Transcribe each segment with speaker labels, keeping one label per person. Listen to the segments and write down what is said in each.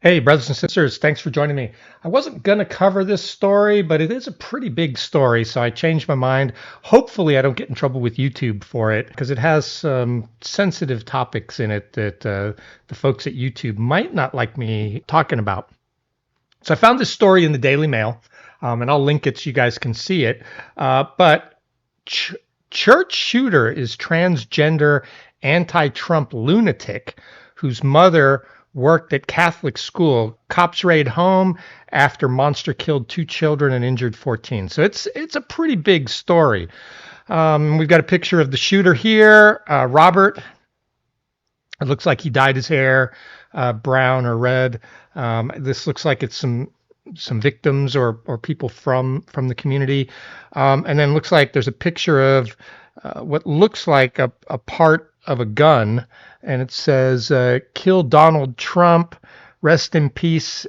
Speaker 1: Hey, brothers and sisters, thanks for joining me. I wasn't going to cover this story, but it is a pretty big story, so I changed my mind. Hopefully, I don't get in trouble with YouTube for it because it has some sensitive topics in it that the folks at YouTube might not like me talking about. So I found this story in the Daily Mail, and I'll link it so you guys can see it. But ch- church shooter is transgender anti-Trump lunatic whose mother worked at Catholic school. Cops raid home after monster killed two children and injured 14. So it's a pretty big story. We've got a picture of the shooter here, Robert. It looks like he dyed his hair brown or red. This looks like it's some victims or people from the community, and then looks like there's a picture of what looks like a part of a gun, and it says "Kill Donald Trump, rest in peace,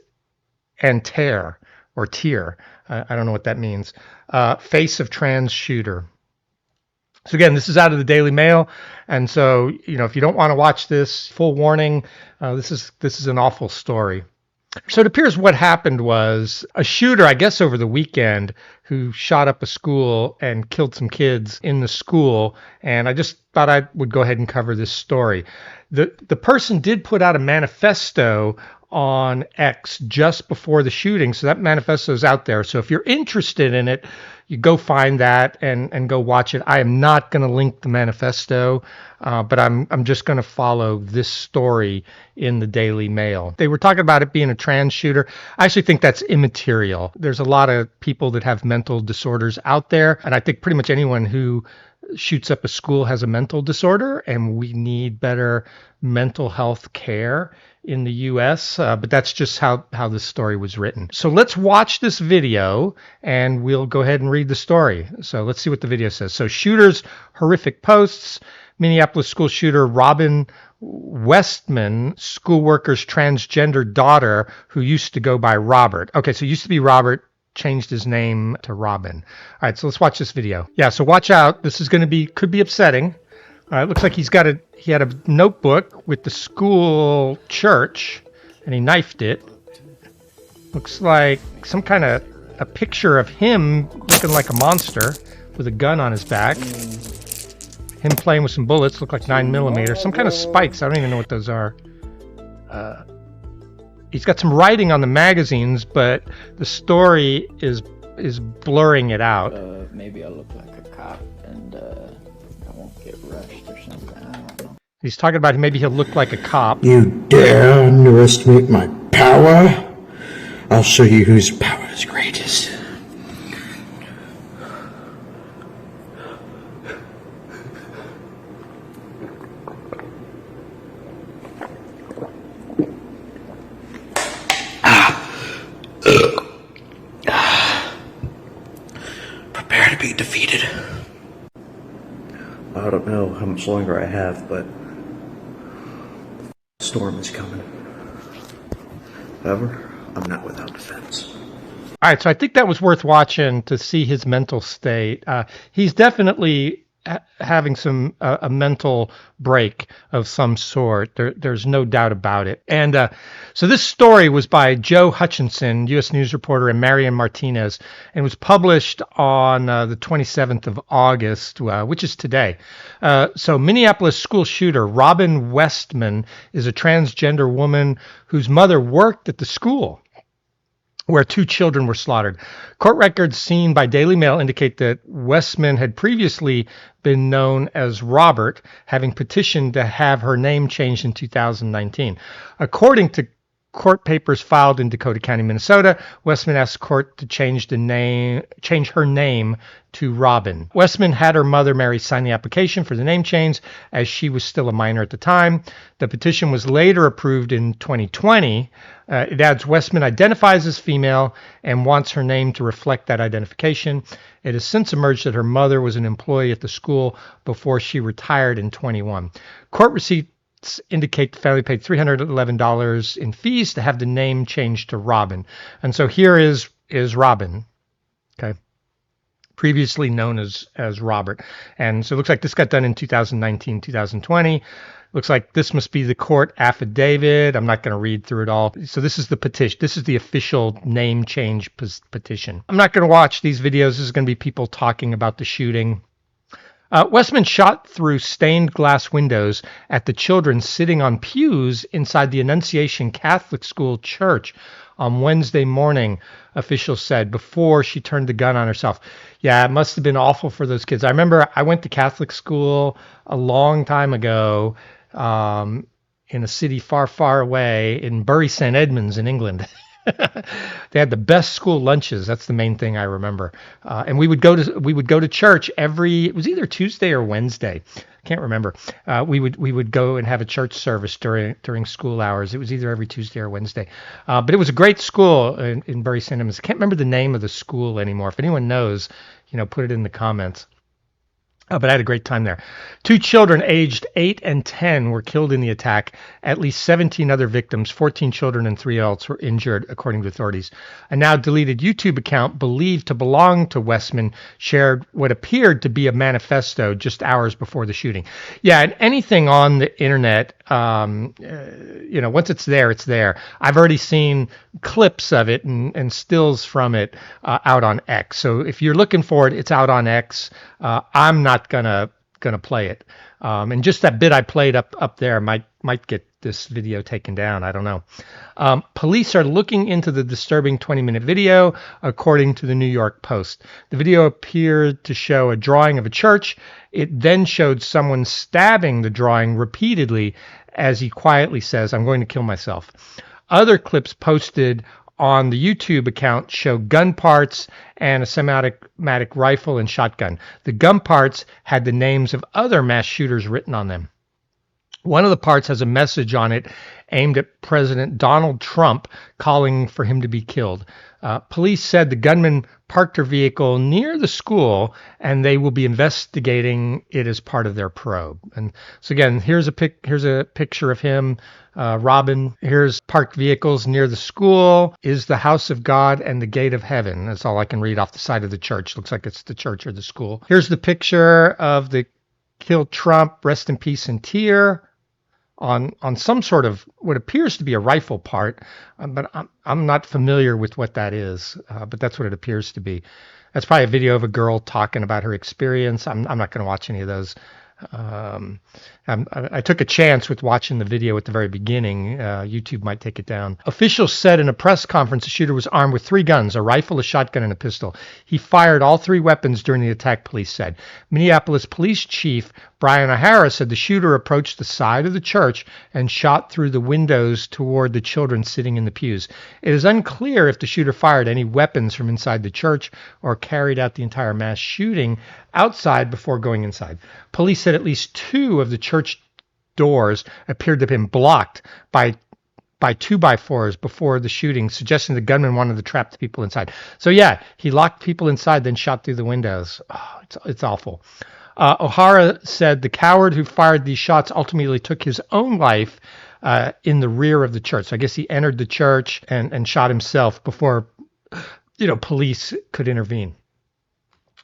Speaker 1: and tear." I don't know what that means. Face of trans shooter. So again, this is out of the Daily Mail, and so if you don't want to watch this, full warning, this is an awful story. So it appears what happened was a shooter, I guess over the weekend, who shot up a school and killed some kids in the school. And I just thought I would go ahead and cover this story. The person did put out a manifesto on X just before the shooting, so that manifesto is out there. So if you're interested in it, you go find that and go watch it. I am not going to link the manifesto, but I'm just going to follow this story in the Daily Mail. They were talking about it being a trans shooter. I actually think that's immaterial. There's a lot of people that have mental disorders out there, and I think pretty much anyone who shoots up a school has a mental disorder, and we need better mental health care in the US, but that's just how this story was written. So let's watch this video and we'll go ahead and read the story. So let's see what the video says. So shooters, horrific posts, Minneapolis school shooter Robin Westman, school worker's transgender daughter who used to go by Robert. Okay, so it used to be Robert, changed his name to Robin. All right, so let's watch this video. Yeah, so watch out. This is going to could be upsetting. It looks like he had a notebook with the school church, and he knifed it. Looks like some kind of a picture of him looking like a monster with a gun on his back. Him playing with some bullets, look like 9mm. Some kind of spikes. I don't even know what those are. He's got some writing on the magazines, but the story is blurring it out.
Speaker 2: Maybe I'll look like a cop and I won't get rushed or something. I don't know.
Speaker 1: He's talking about maybe he'll look like a cop.
Speaker 3: You dare underestimate my power? I'll show you whose power is greatest. Prepare to be defeated. I don't know how much longer I have, but the storm is coming. However, I'm not without defense.
Speaker 1: All right, so I think that was worth watching to see his mental state. He's definitely having a mental break of some sort. There's no doubt about it. And so this story was by Joe Hutchinson, U.S. News reporter, and Marian Martinez, and was published on the 27th of August, which is today. So Minneapolis school shooter Robin Westman is a transgender woman whose mother worked at the school where two children were slaughtered. Court records seen by Daily Mail indicate that Westman had previously been known as Robert, having petitioned to have her name changed in 2019. According to court papers filed in Dakota County, Minnesota, Westman asked court to change her name to Robin. Westman had her mother Mary sign the application for the name change as she was still a minor at the time. The petition was later approved in 2020. It adds Westman identifies as female and wants her name to reflect that identification. It has since emerged that her mother was an employee at the school before she retired in 21. Court receipts indicate the family paid $311 in fees to have the name changed to Robin. And so here is Robin, okay, previously known as Robert. And so it looks like this got done in 2019, 2020. Looks like this must be the court affidavit. I'm not going to read through it all. So this is the petition. This is the official name change petition. I'm not going to watch these videos. This is going to be people talking about the shooting. Westman shot through stained glass windows at the children sitting on pews inside the Annunciation Catholic School Church on Wednesday morning, officials said, before she turned the gun on herself. Yeah, it must have been awful for those kids. I remember I went to Catholic school a long time ago in a city far, far away in Bury St. Edmunds in England. They had the best school lunches. That's the main thing I remember. And we would go to church it was either Tuesday or Wednesday. I can't remember. We would go and have a church service during school hours. It was either every Tuesday or Wednesday. But it was a great school in Bury St. Edmunds. I can't remember the name of the school anymore. If anyone knows, put it in the comments. But I had a great time there. 2 children aged 8 and 10 were killed in the attack. At least 17 other victims, 14 children and 3 adults, were injured, according to authorities. A now deleted YouTube account believed to belong to Westman shared what appeared to be a manifesto just hours before the shooting. Yeah, and anything on the internet, once it's there, it's there. I've already seen clips of it and stills from it out on X. So if you're looking for it, it's out on X. I'm not gonna play it, and just that bit I played up there might get this video taken down. I don't know. Police are looking into the disturbing 20-minute video, according to the New York Post. The video appeared to show a drawing of a church. It then showed someone stabbing the drawing repeatedly as he quietly says, "I'm going to kill myself." Other clips posted on the YouTube account show gun parts and a semi-automatic rifle and shotgun. The gun parts had the names of other mass shooters written on them. One of the parts has a message on it aimed at President Donald Trump, calling for him to be killed. Police said the gunman parked her vehicle near the school, and they will be investigating it as part of their probe. And so again, here's a picture of him robbing. Here's parked vehicles near the school. Is the house of God and the gate of heaven. That's all I can read off the side of the church. Looks like it's the church or the school. Here's the picture of the killed Trump, rest in peace and tear, on some sort of what appears to be a rifle part, but I'm not familiar with what that is, but that's what it appears to be. That's probably a video of a girl talking about her experience. I'm not going to watch any of those. I took a chance with watching the video at the very beginning. YouTube might take it down. Officials said in a press conference the shooter was armed with 3 guns, a rifle, a shotgun, and a pistol. He fired all 3 weapons during the attack, police said. Minneapolis Police Chief Brian O'Hara said the shooter approached the side of the church and shot through the windows toward the children sitting in the pews. It is unclear if the shooter fired any weapons from inside the church or carried out the entire mass shooting outside before going inside. Police said at least 2 of the church doors appeared to have been blocked by 2x4s before the shooting, suggesting the gunman wanted to trap the people inside. So yeah, he locked people inside, then shot through the windows. Oh, it's awful. O'Hara said the coward who fired these shots ultimately took his own life in the rear of the church. So I guess he entered the church and shot himself before police could intervene.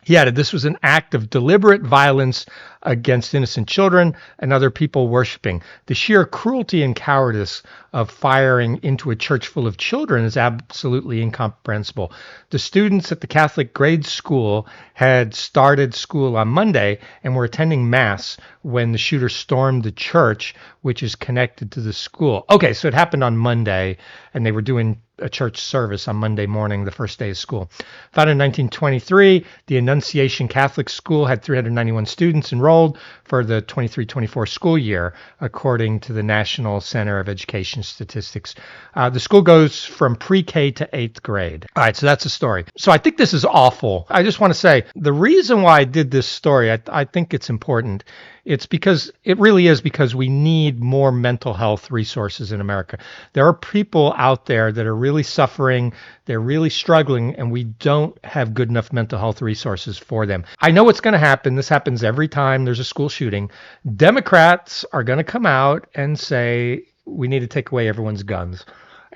Speaker 1: He added this was an act of deliberate violence against innocent children and other people worshiping. The sheer cruelty and cowardice of firing into a church full of children is absolutely incomprehensible. The students at the Catholic grade school had started school on Monday and were attending Mass when the shooter stormed the church, which is connected to the school. Okay, so it happened on Monday, and they were doing a church service on Monday morning, the first day of school. Founded in 1923, the Annunciation Catholic School had 391 students enrolled for the 23-24 school year, according to the National Center of Education Statistics. The school goes from pre-K to 8th grade. All right, so that's the story. So I think this is awful. I just want to say, the reason why I did this story, I think it's important. It really is because we need more mental health resources in America. There are people out there that are really suffering, they're really struggling, and we don't have good enough mental health resources for them. I know what's going to happen. This happens every time there's a school shooting. Democrats are going to come out and say, we need to take away everyone's guns.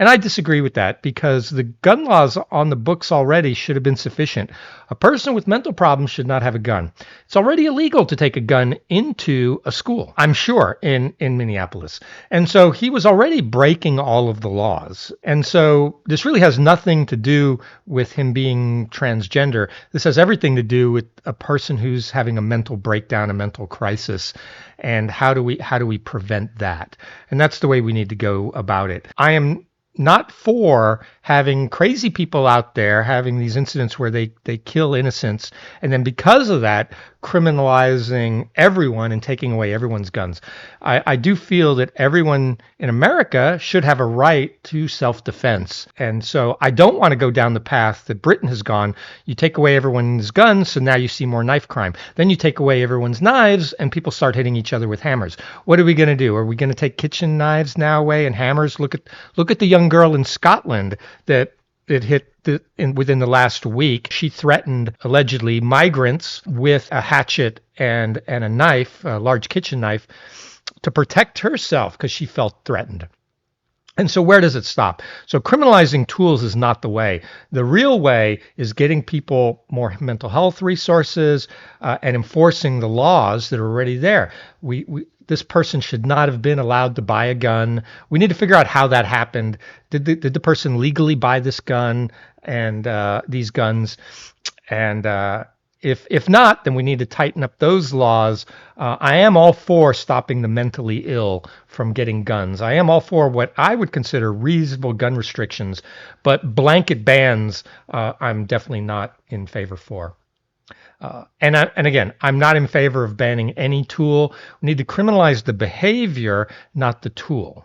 Speaker 1: And I disagree with that because the gun laws on the books already should have been sufficient. A person with mental problems should not have a gun. It's already illegal to take a gun into a school, I'm sure, in Minneapolis. And so he was already breaking all of the laws. And so this really has nothing to do with him being transgender. This has everything to do with a person who's having a mental breakdown, a mental crisis. And how do we prevent that? And that's the way we need to go about it. I am not for having crazy people out there having these incidents where they kill innocents, and then because of that, criminalizing everyone and taking away everyone's guns. I do feel that everyone in America should have a right to self-defense. And so I don't want to go down the path that Britain has gone. You take away everyone's guns, so now you see more knife crime. Then you take away everyone's knives, and people start hitting each other with hammers. What are we going to do? Are we going to take kitchen knives now away and hammers? Look at the young girl in Scotland that hit within the last week. She threatened, allegedly, migrants with a hatchet and a knife, a large kitchen knife, to protect herself because she felt threatened. And so where does it stop? So criminalizing tools is not the way. The real way is getting people more mental health resources and enforcing the laws that are already there. This person should not have been allowed to buy a gun. We need to figure out how that happened. Did the person legally buy this gun and these guns? And if not, then we need to tighten up those laws. I am all for stopping the mentally ill from getting guns. I am all for what I would consider reasonable gun restrictions, but blanket bans, I'm definitely not in favor for. And again, I'm not in favor of banning any tool. We need to criminalize the behavior, not the tool.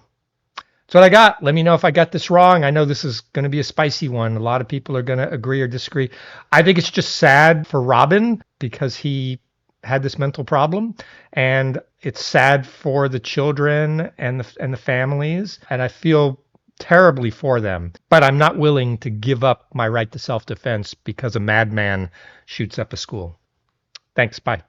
Speaker 1: That's what I got. Let me know if I got this wrong. I know this is going to be a spicy one. A lot of people are going to agree or disagree. I think it's just sad for Robin because he had this mental problem, and it's sad for the children and the families, and I feel terribly for them. But I'm not willing to give up my right to self-defense because a madman shoots up a school. Thanks. Bye.